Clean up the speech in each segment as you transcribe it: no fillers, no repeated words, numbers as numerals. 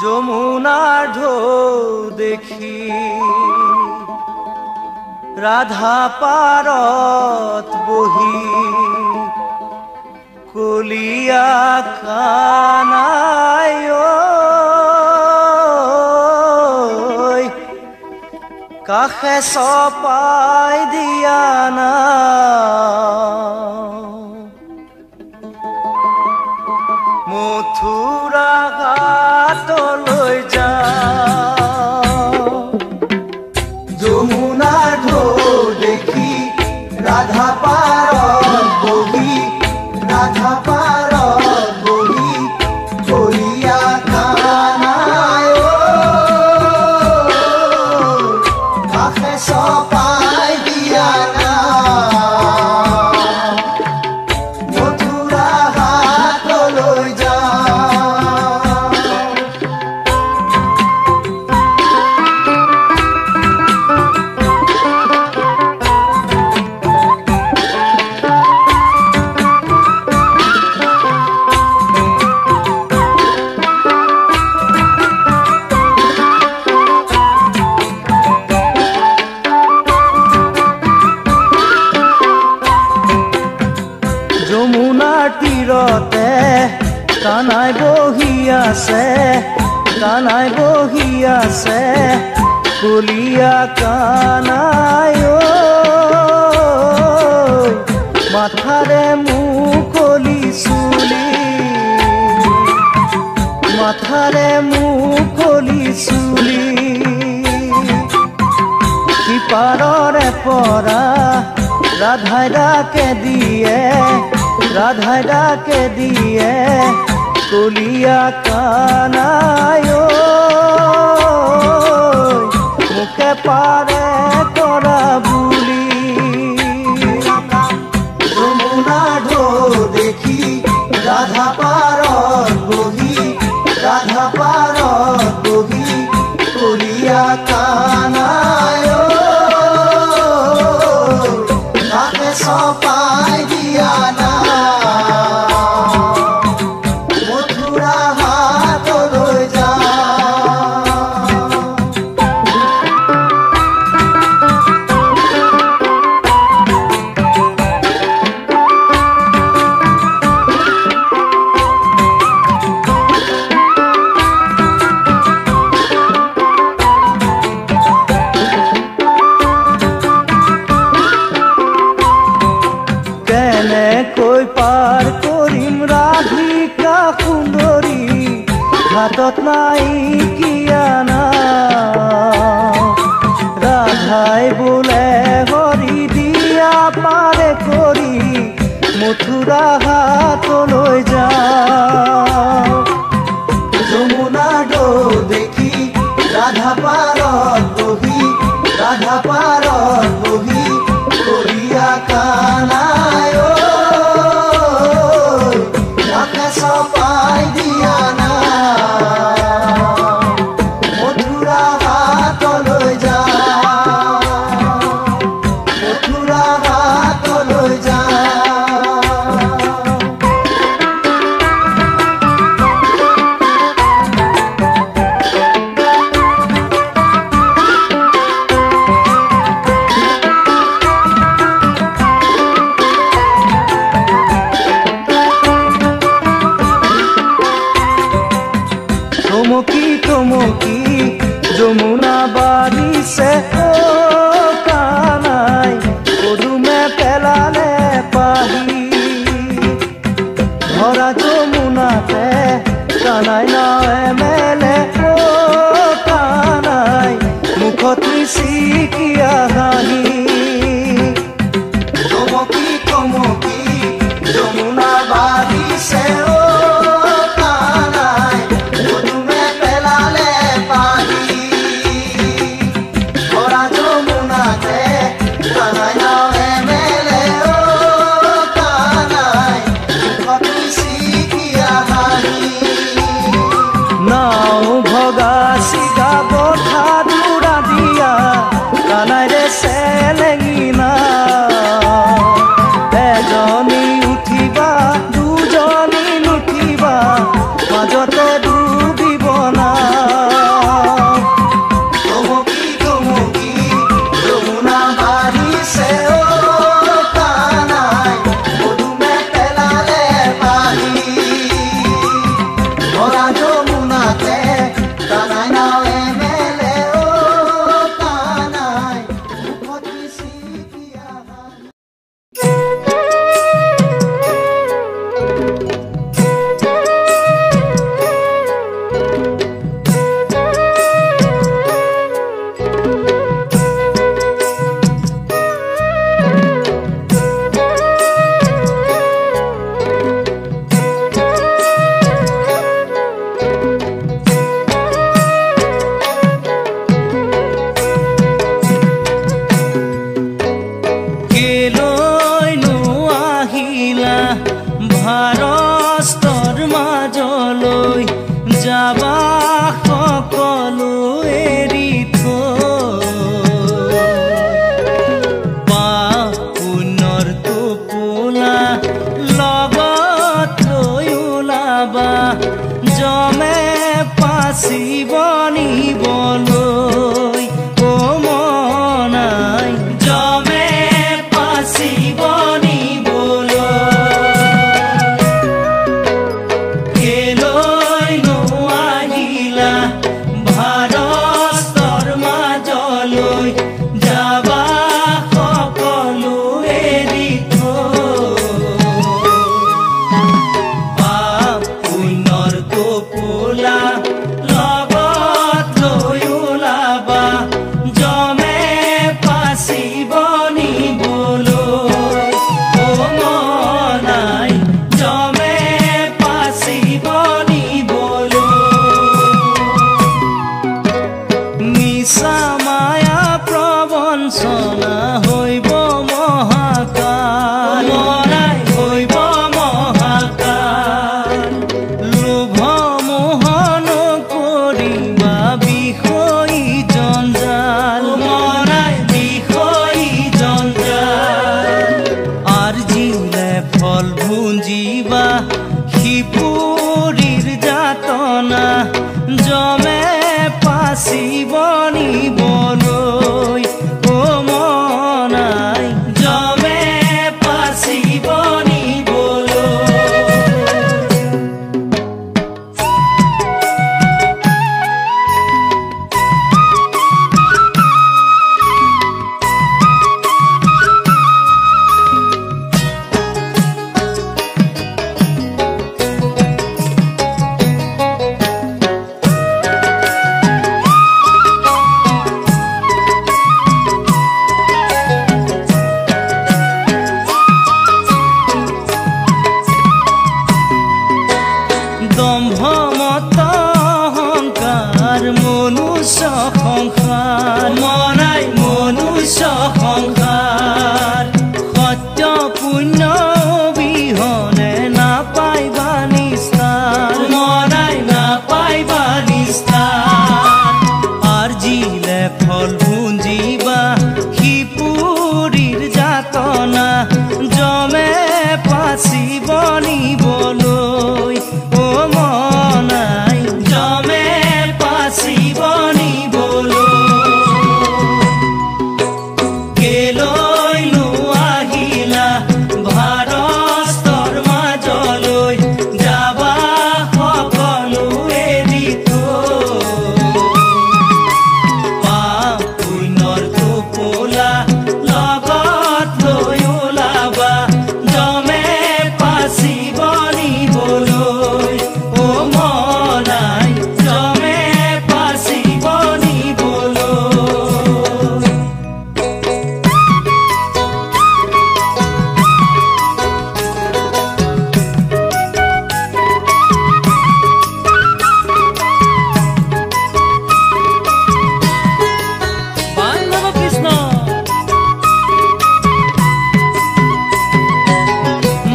যমুনাৰ ঢেউ দেখি ৰাধা পাৰত বহি কলিয়া কানাই কাষে চপাই দিয়া না মথুৰা ঘাটলৈ যাওঁ যমুনাৰ ঢেউ দেখি ৰাধা পাৰত বহি ৰাধা পাৰত বহি কলিয়া কানাই কাষে চপাই দিয়া না যমুনাৰ তীৰতে কানাই বহি আছে কানাই বহি আছে কলিয়া কানাই মাথাৰে মুকলি চুলি মাথাৰে মুকলি চুলি সিপাৰৰে পৰা ৰাধাই ডাকে দিয়ে ৰাধাই ডাকে দিয়ে কলিয়া কানাই মুখে পাৰে কৰা বুলি যমুনাৰ ঢেউ দেখি ৰাধা পাৰত বহি ৰাধা পাৰত বহি কলিয়া কানাই কাষে চপাই দিয়া না কেনেকৈ পাৰ কৰিম ৰাধিকা সুন্দৰী ঘাটত নাই কিয়া না ৰাধাই বোলে হৰি দিয়া পাৰে কৰি মথুৰা ঘাটলৈ যাওঁ যমুনাৰ ঢেউ দেখি ৰাধা পাৰত বহি ৰাধা পাৰত বহি কলিয়া কানাই কাষে চপাই দিয়া না মথুৰা ঘাটলৈ যাওঁ মথুৰা ঘাটলৈ যাওঁ চমকি চমকি যমুনা বাৰিছে কানাই পদুমে পেলালে পাহি ধৰা যমুনাতে কানাই নাৱে মেলে কানাই মুখত মিচিকিয়া হাঁহি চমকি চমকি যমুনা বাৰিছে মিছা মায়া প্ৰবঞ্চনা হৈব মহাকাল মৰাই হৈব মহাকাল লোভ মোহন কৰিবা বিষয়ী জঞ্জাল মৰাই বিষয়ী জঞ্জাল আৰ্জিলে ফল ভুঞ্জিবা শিপুৰীৰ যাতনা জমে পাচিব নিবলৈ ও মনাই জমে পাচিব নিবলৈ দম্ভমত অহংকাৰ মনুষ্য সংসাৰ মনাই মনুষ্য সংসাৰ সত্য পুণ্য অবিহনে নাপাইবা নিস্তাৰ মনাই নাপাইবা নিস্তাৰ আৰ্জিলে ফল ভুঞ্জিবা শিপুৰীৰ যাতনা জমে পাচিব নিবলৈ ও মনাই জমে পাচিব নিবলৈ কেলৈ আহিলা ভাৰতৰ মাজলৈ যাবা সকলো এৰি পাপ পুণ্যৰ টোপোলা লগত লৈ ওলাবা জমে পাচিব নিবলৈ ও মনাই জমে পাচিব নিবলৈ বান্ধৱ কৃষ্ণ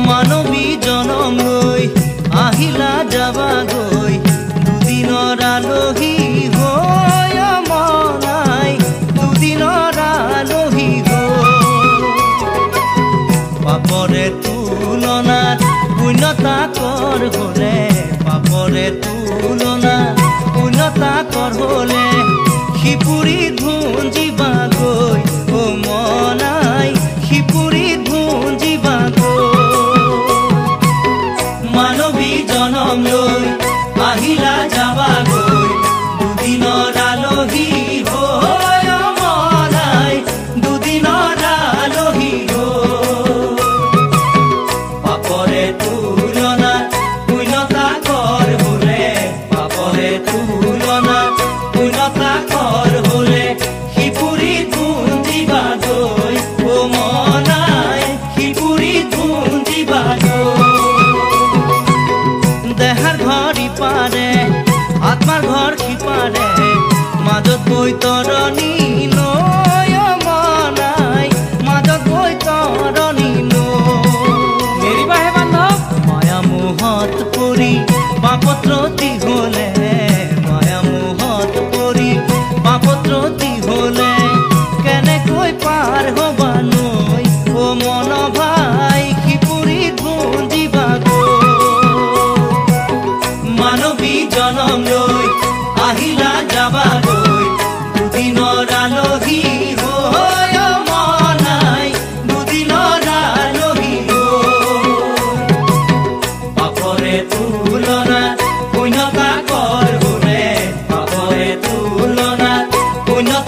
মানৱী জনম লৈ আহিলা যাবাগৈ দুদিনৰ আলহী হৈ মনাই দুদিনৰ আলহী হৈ পাপৰে তুলনাত পুণ্যতা কৰ হলে পাপৰে তুলনাত পুণ্যতা কৰ হলে শিপুৰীত ভুঞ্জিবাগৈ ও মনাই শিপুৰীত ভুঞ্জিবাগৈ মানৱী জনম লৈ আহিলা যাবাগৈ দুদিনৰ আলহী হৈ মনাই দুদিনৰ আলহী হৈ পাপৰে তুলনাত পুণ্যতা কৰ হলে পাপৰে তুলনাত পুণ্যতা কৰ হলে শিপুৰীত ভুঞ্জিবাগৈ ও মনাই শিপুৰীত ভুঞ্জিবাগৈ দেহাৰ ঘৰ ইপাৰে আত্মাৰ ঘৰ সিপাৰে মাজত বৈতৰণি নৈ মনাই মাজত বৈতৰণি নেৰিবাহে বান্ধৱ মায়া মোহত পৰি পাপত্ৰতি হলে মায়া মোহত পৰি পাপত্ৰতি হলে কেনেকৈ পাৰ হবা নৈ ও মন ভাই শিপুৰীত ভুঞ্জিবাগৈ মানৱী জনম লৈ আহিলা যাবাগৈ দুদিনৰ আলহী হৈ মনাই দুদিনৰ আলহী হৈ পাপৰে তুলনাত পুণ্যতা কৰ হলে পাপৰে তুলনাত পুণ্যতা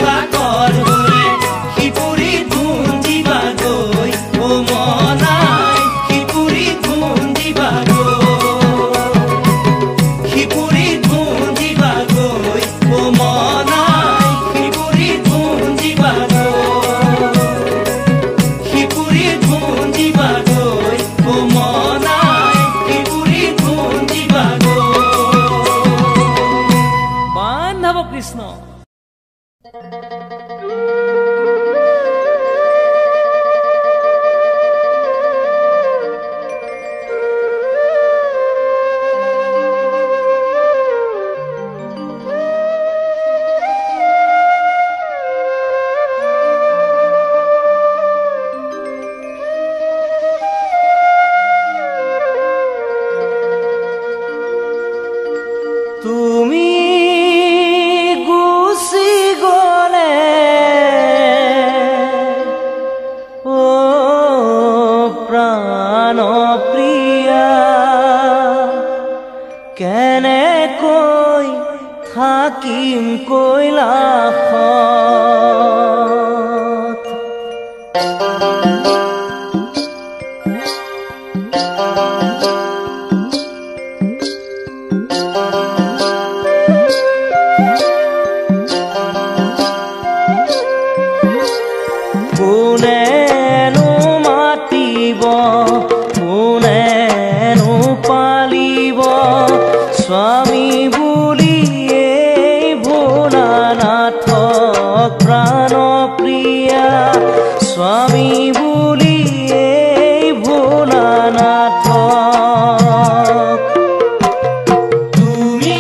তুমি গুচি গলে ও প্ৰাণ প্ৰিয়া কেনেকৈ থাকিম কৈলাসত কোনেনো মাতিব কোনেনো পালিব স্বামী বুলি এই ভোলানাথক প্ৰাণ প্ৰিয়া স্বামী বুলি এই ভোলানাথক তুমি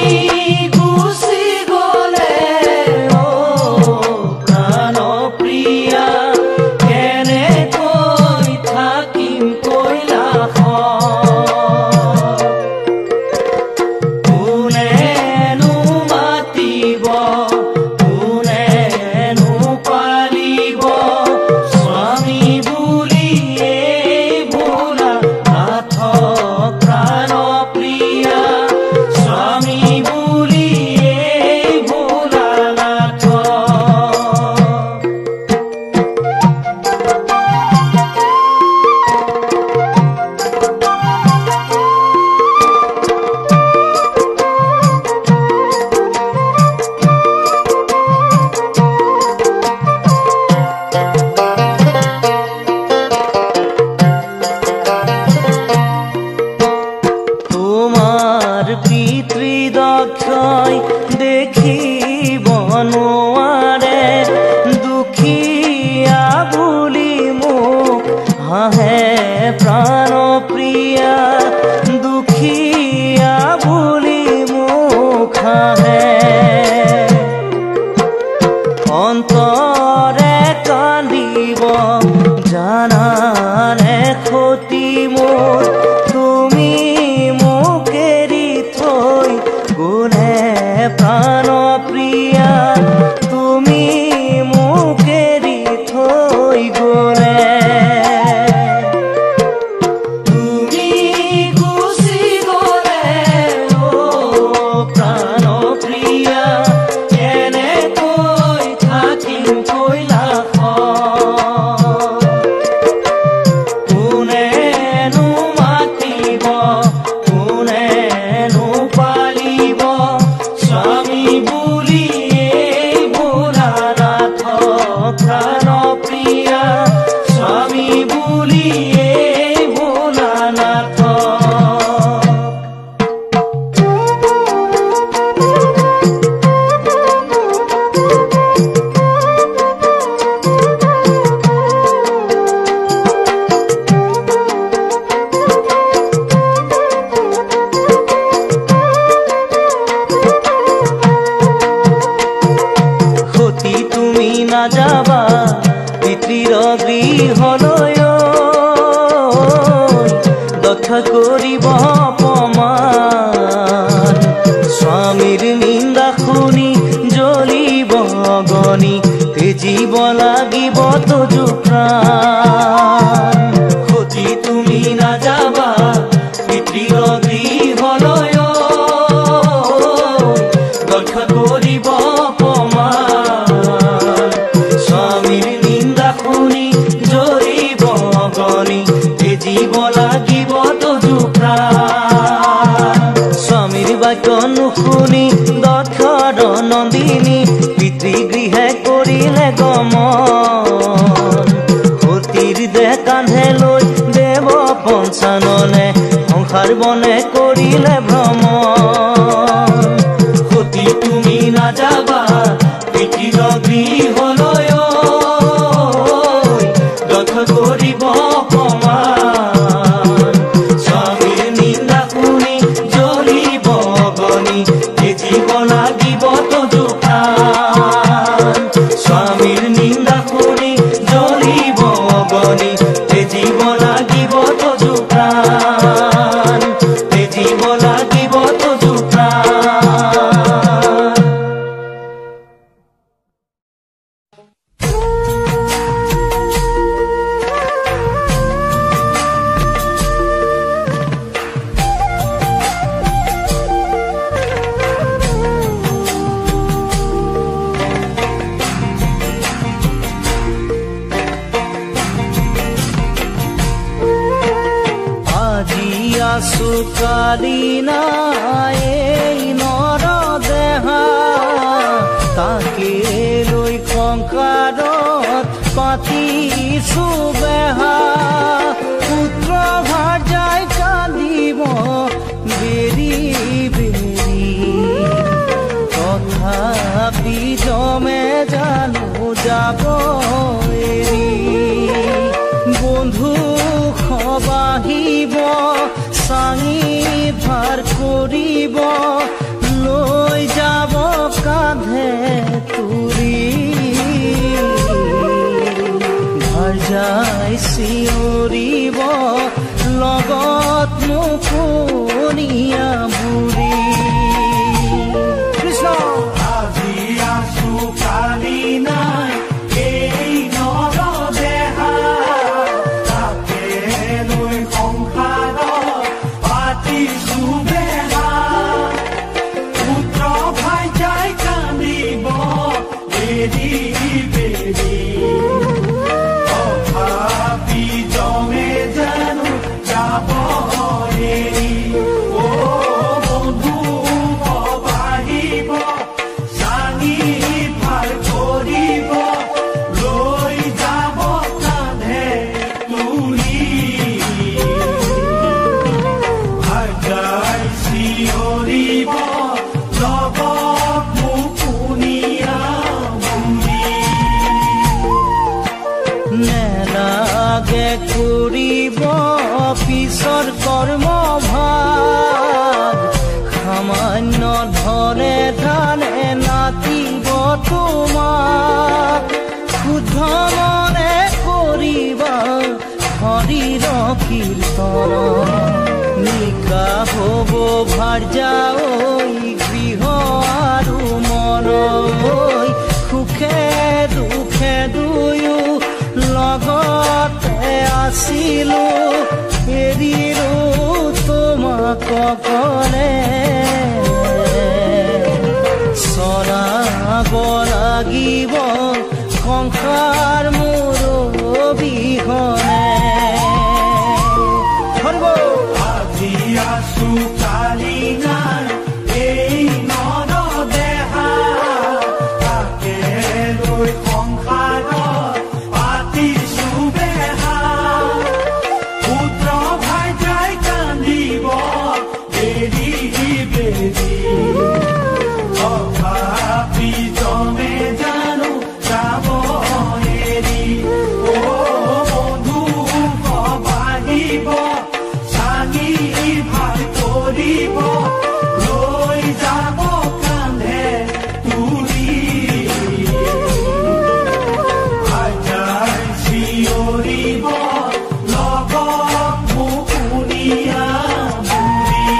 গুচি গলে ও প্ৰাণ প্ৰিয়া কেনেকৈ থাকিম কৈলাসত কোনেনো মাতিব কোনেনো পালিব স্বামী বুলি এই ভোলানাথক প্ৰাণ প্ৰিয়া স্বামী বুলি এই ভোলানাথক তোমাৰ পিতৃদক্ষই দেখিব নোৱাৰে দুখীয়া বুলি মোক হাঁহে প্ৰাণ প্ৰিয়া দুখীয়া বুলি মোক হাঁহে অন্তৰে কান্দিব জানানে ক্ষতি মোৰ তুমি মোক এৰি থৈ গ'লে প্ৰাণ প্ৰিয়া তুমি মোক এৰি থৈ গ'লে তুমি গুচি গ'লে ও প্ৰাণ প্ৰিয়া কেনেকৈ থাকিম কৈলাসত কোনেনো মাতিব কোনেনো পালিব স্বামী বুলি এই ভোলানাথক প্ৰাণ প্ৰিয়া স্বামী বুলি এই ভোলানাথক সতী তুমি নাযাবা পিতৃৰ গৃহলৈ দক্ষ কৰিব অপমান স্বামীৰ নিন্দা শুনি জ্বলিব অগনি তেজিব লাগিব তজু প্ৰাণ সতী তুমি নাযাবা পিতৃৰ গৃহলৈ দক্ষ কৰিব অপমান স্বামীৰ নিন্দা শুনি জ্বলিব অগনি তেজিব লাগিব তজু প্ৰাণ স্বামীৰ বাক্য নুশুনি দক্ষৰ নন্দিনী পিতৃগৃহে কৰিলে গমন সতীৰ দেহ কান্ধে লৈ দেৱ পঞ্চাননে সংসাৰ বনে কৰিলে ভ্ৰমণ সতী তুমি নাযাবা পিতৃৰ গৃহলৈ দক্ষ কৰিব অপমান স্বামীৰ নিন্দা শুনি জ্বলিব অগ্নি তেজিব লাগিব তজু প্ৰাণ স্বামীৰ নিন্দা শুনি জ্বলিব অগ্নি তেজিব লাগিব তজু প্ৰাণ তেজিব লাগিব তজু কালি নাই নৰ দেহা তাকে লৈ সংসাৰত পাতিছো বেহা পুত্ৰ ভাৰ্যাই কান্দিব বেৰি বেৰি তথাপি জমে জানো যাব এৰি বন্ধু খবাহিব চাঙি ভাৰ কৰিব লৈ যাব কাঁধে তুৰি ভাৰ্যাই চিঞৰিব লগত মুকনিয়া বুঢ়ী কৃষ্ণ আজি আছো কালি নাই এই নৰ দেহা তাকে লৈ সংসাৰত পাতিছো বেহা পুত্ৰ ভাৰ্যাই কান্দিব বেৰি বেৰি তথাপি জমে জানো যাব এৰি বন্ধু বাঢ়িব চাঙি ভাৰ কৰিব লৈ যাব কান্ধে তুলি ভাৰ্যাই চিঞৰিব লগত মুকুনিয়া বুঢ়ী নেলাগে কৰিব পিছৰ কৰ্ম ভাগ সামান্য ধনে ধানে নাতিব তোমাক শুদ্ধ মনে কৰিবা হৰিৰ কীৰ্তন নিকা হ'ব ভাৰ্যা ঐ গৃহ আৰু মন সুখে দুখে দুয়ো লগতে আছিলো এৰিৰো তোমাক কলে চৰাব লাগিব সংসাৰ মোৰ বিহনে আজি আছো কালি নাই এই নৰ দেহা তাকে লৈ সংসাৰত পাতিছো বেহা পুত্ৰ ভাৰ্যাই কান্দিব বেৰি বেৰি তথাপি জমে জানো যাব এৰি বন্ধু বাঢ়িব চাঙি ভাৰ কৰিব লৈ যাব কান্ধে তুলি ভাৰ্যাই চিঞৰিব লগত মুকুনিয়া বুঢ়ী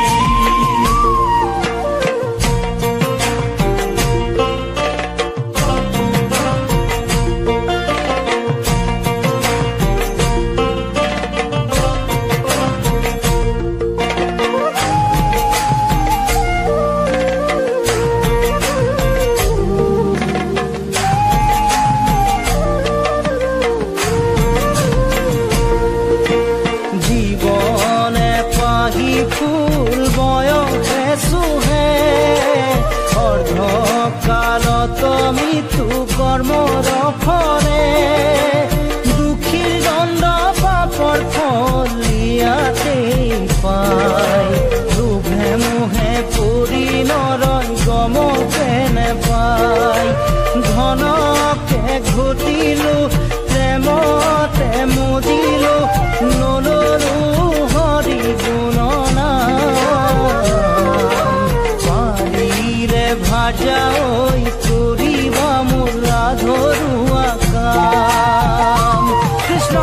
জীবনে পাহি ফুল বয়সে চুহে অৰ্ধকালত মৃত্যু কৰ্মৰ ফলে দুখীৰ দণ্ড পাপৰ ফল ইয়াতেই পায় লোভে মোহে পৰি নৰয় গমকে নেপায় ধন প্ৰেম দিলো নললো হৰি গুণনা পাৰিলে ভাজা ঐ কৰিব মোৰ ৰাধৰুৱা কাম কৃষ্ণ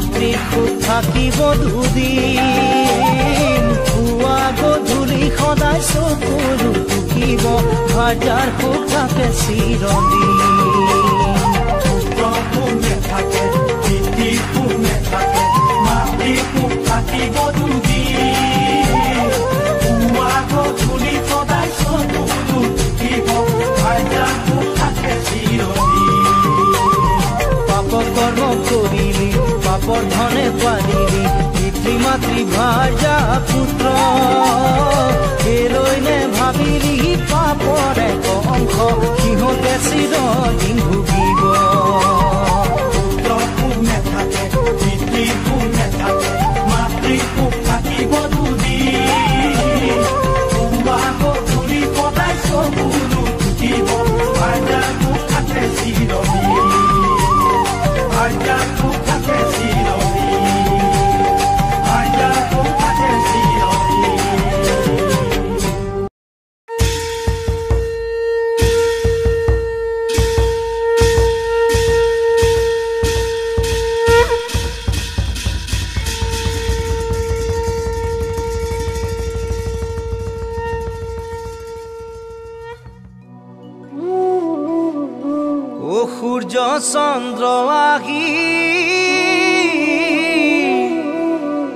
মাতৃ সুখ থাকিব দুদিন পুৱা গধূলি সদায় চকুৰো টুকিব ভাজাৰ সুখ থাকে চিৰদিন থাকে পিতৃ সুখ থাকে মাতৃ সুখ থাকিব দুদিন পুৱা গধূলি সদায় চকুৰো টুকিব ভাজাৰ সুখ থাকে চিৰদিন পাপ কৰ্ম কৰিলি পাপৰ ধনে পাৰিলি পিতৃ মাতৃ ভাজা পুত্ৰ কেলৈ নে ভাবিলি পাপৰ এক অংশ সিহঁতে চিৰদিন ভুগিব পুত্ৰ সুখ নেথাকে পিতৃ সুখ নেথাকে মাতৃ সুখ থাকিব দুদিন পুৱা গধূলি সদায় চকুৰো টুকিব ভাজা সুখ থাকে চিৰদিন ভাজা সুখ থাকে সূৰ্য চন্দ্ৰ আহি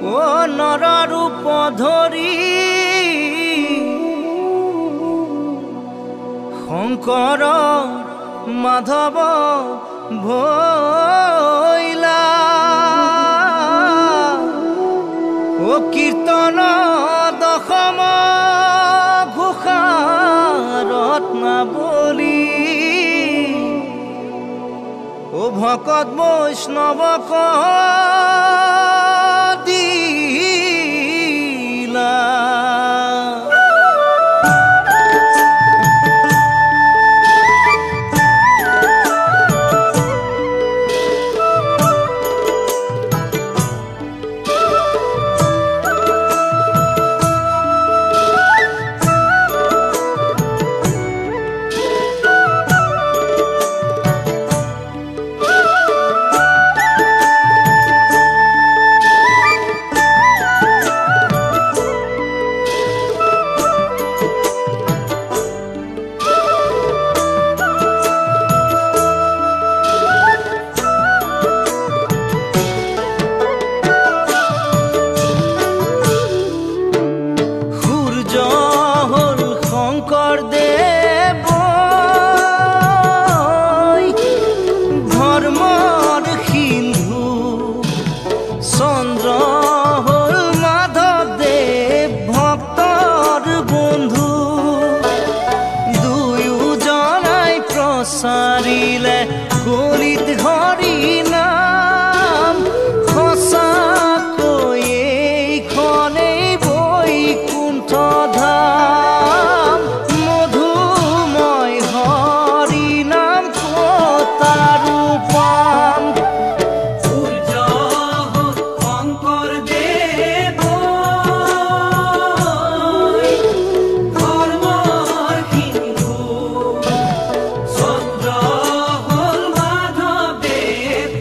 ও নৰ ৰূপ ধৰি শংকৰ মাধৱ ভৈলা ও কীৰ্তন দশম ঘোষা ৰত্নাৱলী ও ভকত বৈষ্ণৱক দিলা সাৰিলে গলিত হৰি নাম সঁচাকৈ এইখনেই বৈকুণ্ঠ ধাম মধুময় হৰি নাম কতাৰু পাম সূৰ্য শংকৰ দেৱ ধৰ্মৰ সিন্ধু চন্দ্ৰ হল মাধৱদেৱ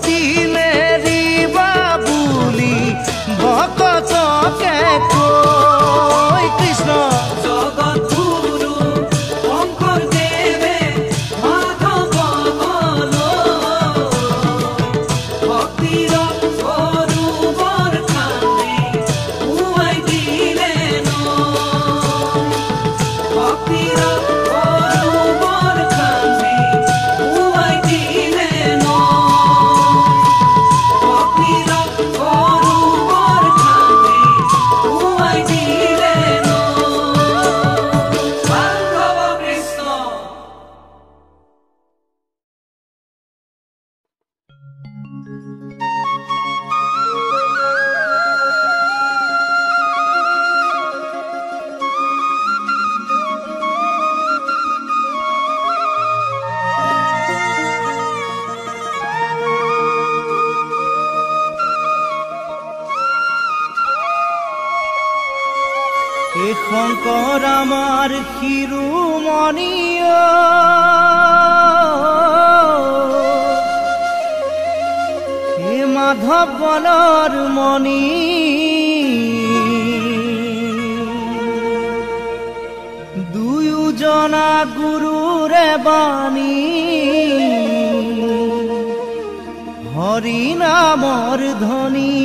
অতি মেৰিবা বুলি ভকতকে কৈ কৃষ্ণ জগতগুৰু শংকৰদেৱে মাধৱলৈ ভক্তিৰ সৰোবৰ খান্দি উৱাই দিলে ন ভক্তিৰ সৰোবৰ খান্দি উৱাই দিলে ন ভক্তিৰ সৰোবৰ খান্দি উৱাই দিলে ন মাধৱ কৃষ্ণ। এই শংকৰ আমাৰ শিৰোমণি হে মাধৱ গণৰ মণি দুয়োজনা গুৰুৰে বাণী হৰি নামৰ ধ্বনি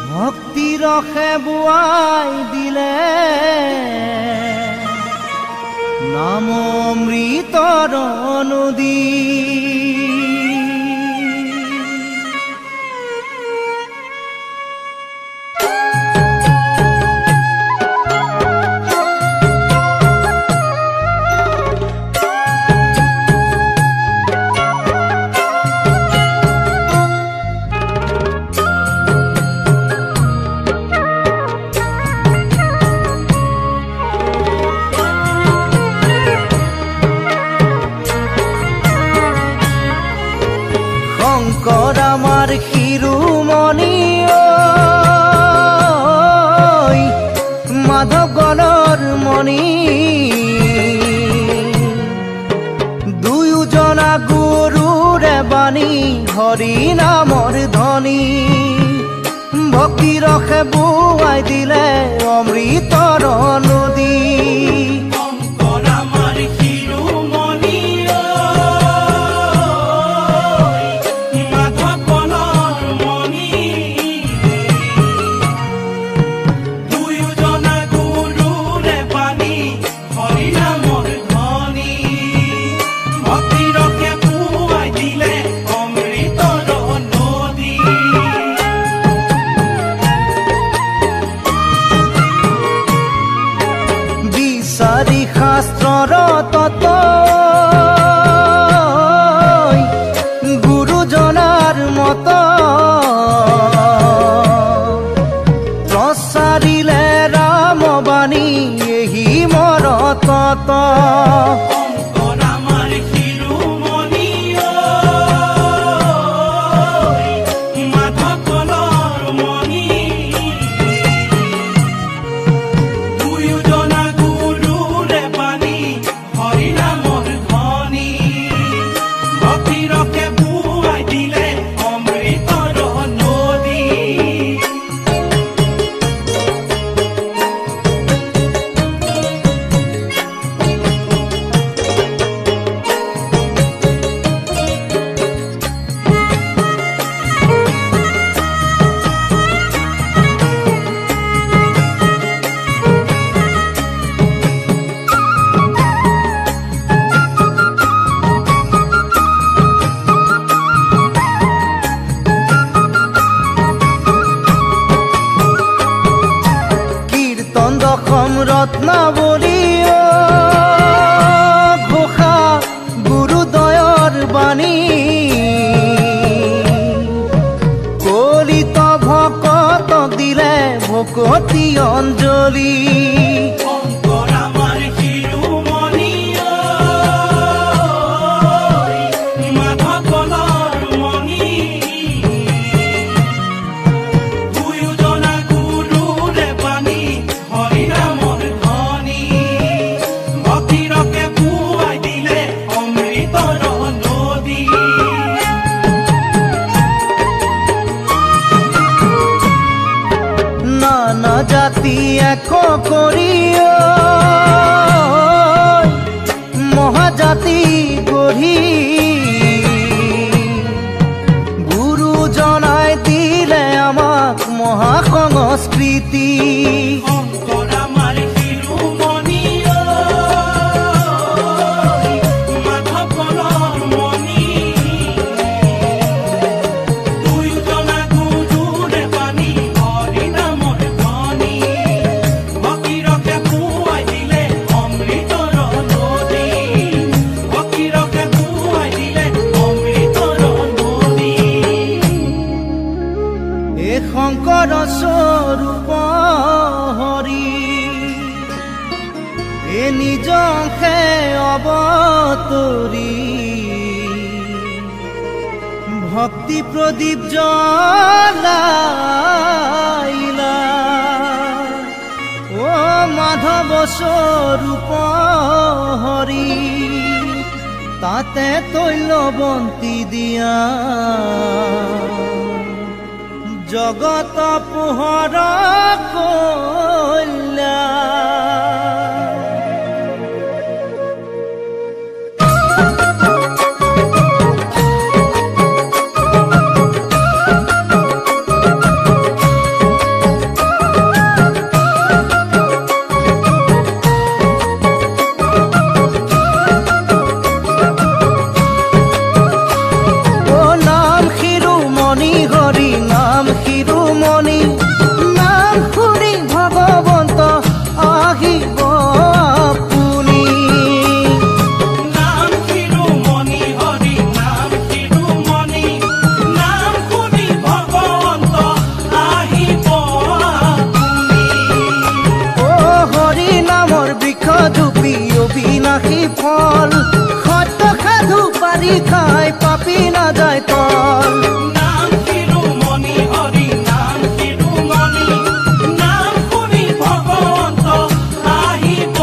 ভক্তি ৰসে বোৱাই দিলে নাম অমৃতৰ নদী। শংকৰ আমাৰ শিৰোমণি মাধৱ গণৰ মণি দুয়োজনা গুৰুৰে বাণী হৰি নামৰ ধ্বনি ভক্তি ৰসে বোৱাই দিলে অমৃতৰ নদী। শংকৰ আমাৰ শিৰোমণি মাধৱ গণৰ মণি দুয়োজনা গুৰুৰে বাণী হৰি নামৰ ধ্বনি ভক্তি ৰসে বোৱাই দিলে অমৃতৰ নদী। বিচাৰি শাস্ত্ৰৰ তত্ত্ব গুৰুজনাৰ মত প্ৰচাৰিলে ৰামবাণী এহি মৰ তত। শংকৰ আমাৰ শিৰোমণি মাধৱ গণৰ মণি দুয়োজনা গুৰুৰে বাণী হৰি নামৰ ধ্বনি ভক্তি ৰসে বোৱাই দিলে অমৃতৰ নদী। কীৰ্তন দশম ৰত্নাৱলী ঘোষা গুৰুদয়ৰ বাণী কলিত ভকতক দিলে ভকতি অঞ্জলি। শংকৰ আমাৰ শিৰোমণি মাধৱ গণৰ মণি দুয়োজনা গুৰুৰে বাণী হৰি নামৰ ধ্বনি কৰি মহাজাতি গঢ়ি গুৰু জনাই দিলে আমাক মহাসংস্কৃতি শংকৰ আমাৰ শিৰোমণি মাধৱ কলৰ মণি দুয়োজনা গুৰুৰে বাণী হৰি নামৰ ধ্বনি ফকীৰকে খুৱাই দিলে অমৃতৰ নদী ফকীৰকে খুৱাই দিলে অমৃতৰ নদী এ শংকৰ স্বৰূপ হৰি এ নিজকে অৱতৰি ভক্তি প্ৰদীপ জ্বলাইলা ও মাধৱ স্বৰূপ হৰি তাতে তৈলবন্তী দিয়া জগত পোহৰ কল্যাণ ফল সত্য সাধু পাৰি খাই পাপি নাযায় তল নাম শিৰোমণি হৰি নাম শিৰোমণি নাম শুনি ভগৱন্ত আহিব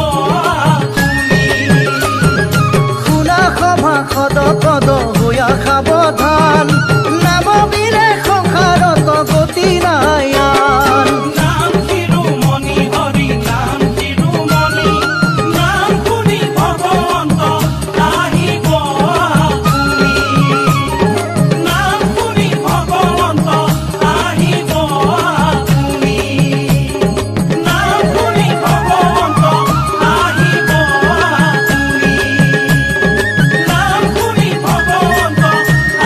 শুনা সভা সদ পদ হোৱা সাৱধান নামবিৰে সংসাৰত গতি নাই আন নাম শিৰোমণি হৰি নাম শিৰোমণি নাম শুনি ভগৱন্ত আহিব নাম শুনি ভগৱন্ত আহিব নাম শুনি ভগৱন্ত আহিব নাম শুনি ভগৱন্ত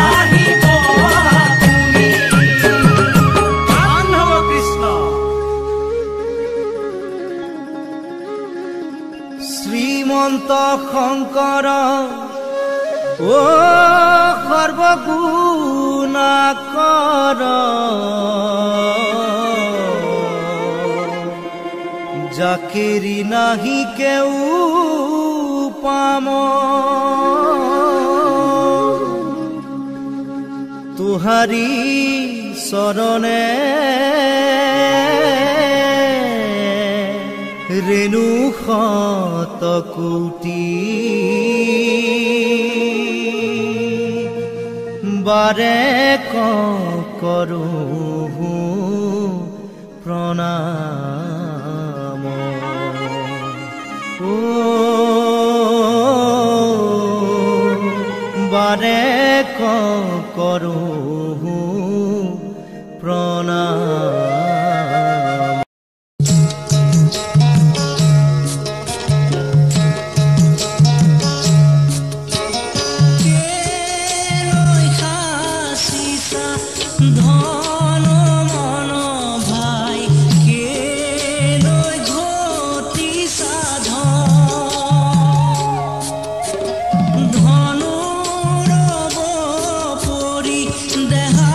আহিব মাধৱ কৃষ্ণ শ্ৰীমন্ত শংকৰ ও সৰ্বগুণাকৰ যাকেৰি নাহি কেউ পাম তুহাৰি চৰণে ৰেণু শত কোটি বাৰে কৰো প্ৰণাম ও বাৰে কৰো প্ৰণাম ধন মন ভাই কে লৈ ঘটি সাধ ধন ৰব পৰি দেহা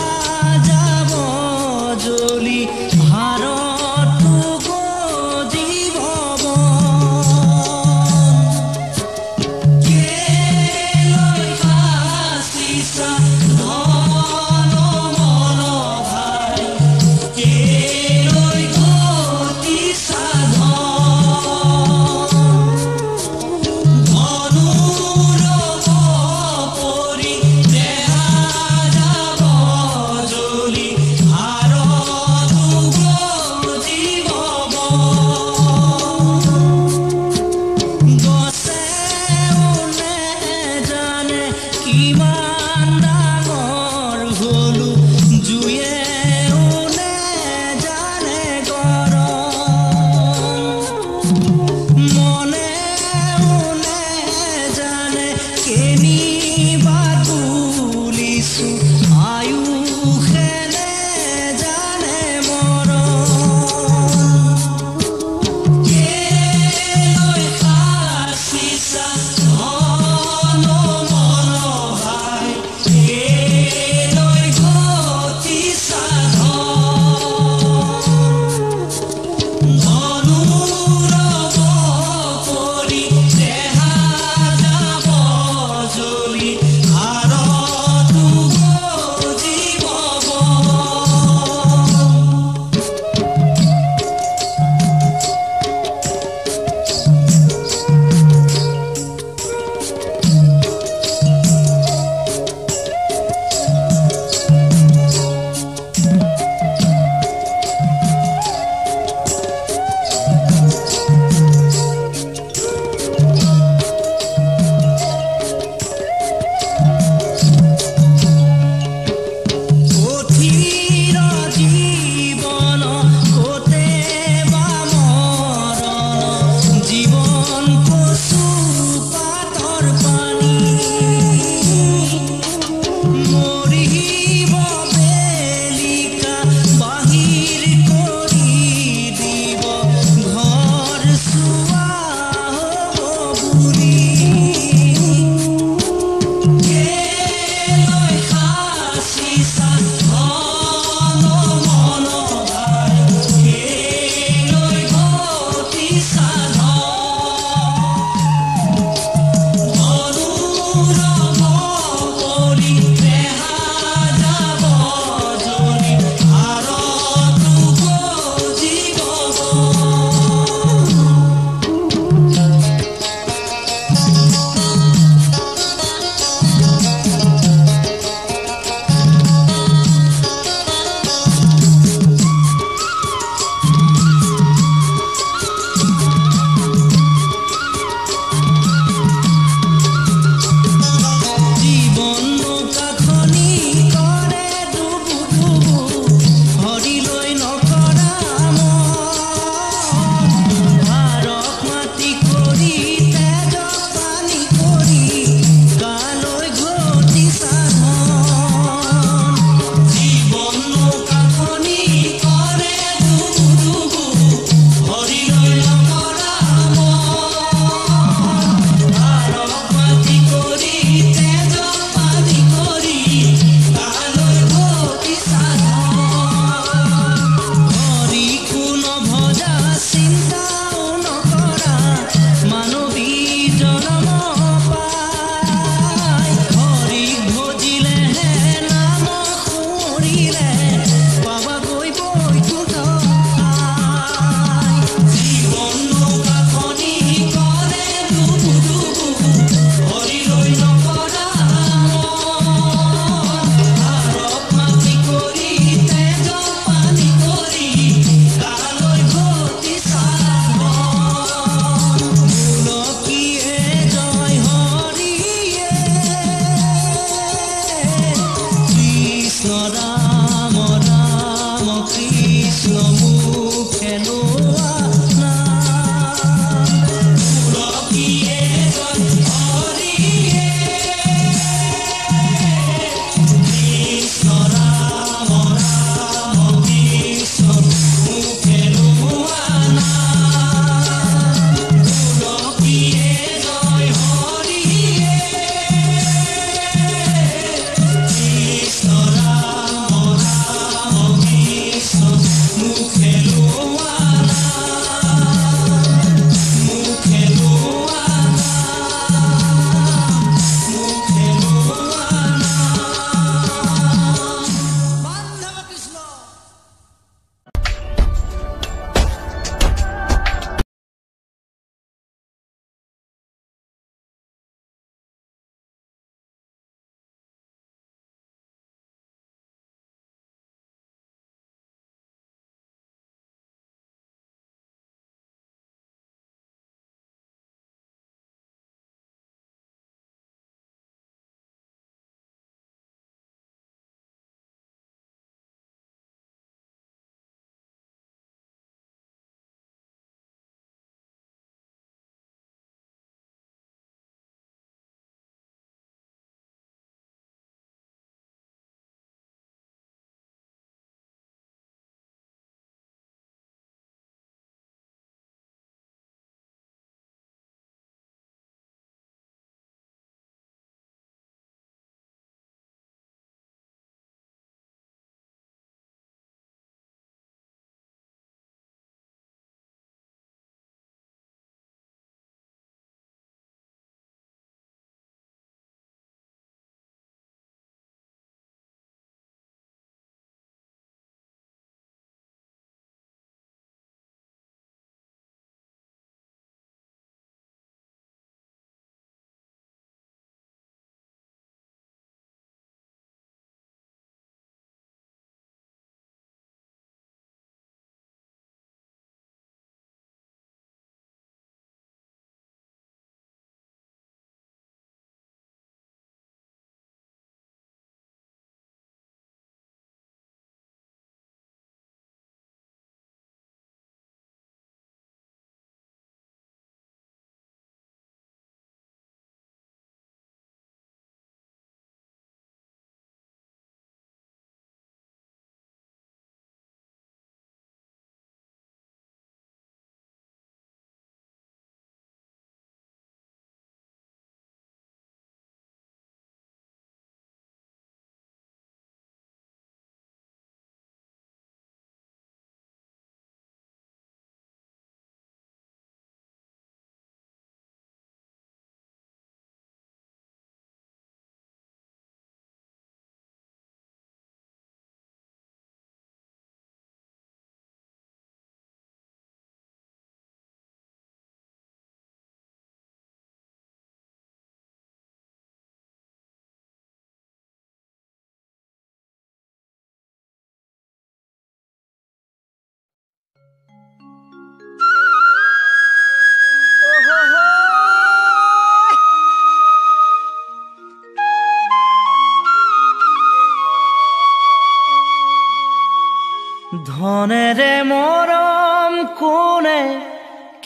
ধনেৰে মৰম কোনে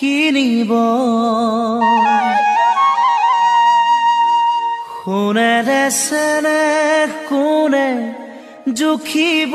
কিনিব, সোণেৰে চেনেহ কোনে জুখিব।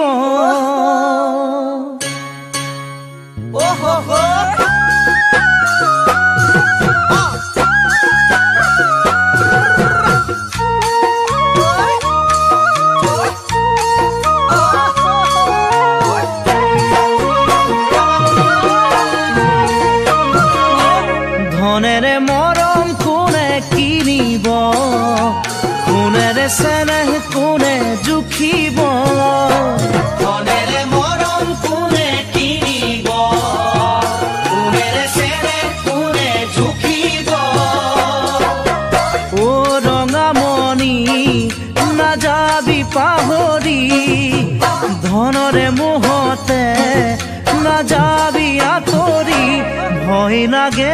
ধনেৰে মৰম কোনে কিনিব, সোণেৰে চেনেহ কোনে জুখিব। ধনেৰে মৰম কোনে কিনিব, সোণেৰে চেনেহ কোনে জুখিব। অ ৰঙামণি নাযাবি পাহৰি, ধনৰে মোহতে নাযাবি আঁতৰি। ভয় লাগে